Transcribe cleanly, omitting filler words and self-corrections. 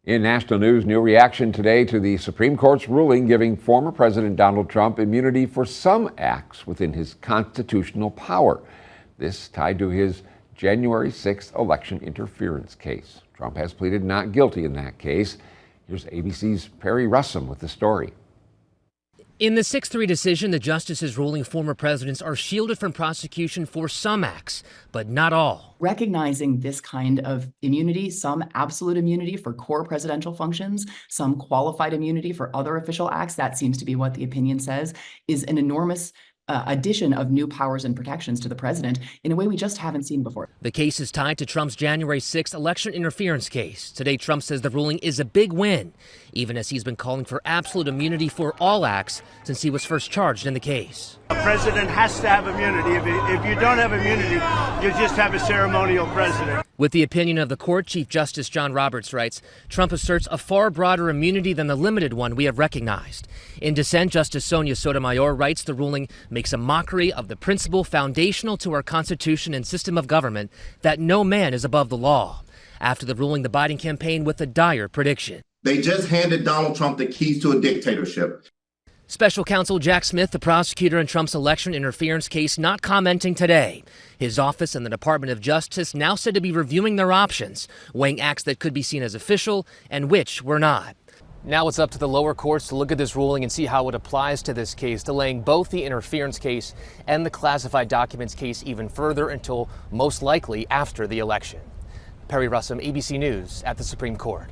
In national news, new reaction today to the Supreme Court's ruling giving former President Donald Trump immunity for some acts within his constitutional power. This tied to his January 6th election interference case. Trump has pleaded not guilty in that case. Here's ABC's Perry Russum with the story. In the 6-3 decision, the justices ruling former presidents are shielded from prosecution for some acts, but not all. Recognizing this kind of immunity, some absolute immunity for core presidential functions, some qualified immunity for other official acts, that seems to be what the opinion says, is an enormous addition of new powers and protections to the president in a way we just haven't seen before. The case is tied to Trump's January 6th election interference case. Today, Trump says the ruling is a big win, even as he's been calling for absolute immunity for all acts since he was first charged in the case. A president has to have immunity. If you don't have immunity, you just have a ceremonial president. With the opinion of the court, Chief Justice John Roberts writes, Trump asserts a far broader immunity than the limited one we have recognized. In dissent, Justice Sonia Sotomayor writes the ruling makes a mockery of the principle foundational to our Constitution and system of government that no man is above the law. After the ruling, the Biden campaign with a dire prediction. They just handed Donald Trump the keys to a dictatorship. Special counsel Jack Smith, the prosecutor in Trump's election interference case, not commenting today. His office and the Department of Justice now said to be reviewing their options, weighing acts that could be seen as official and which were not. Now it's up to the lower courts to look at this ruling and see how it applies to this case, delaying both the interference case and the classified documents case even further until most likely after the election. Perry Russum, ABC News at the Supreme Court.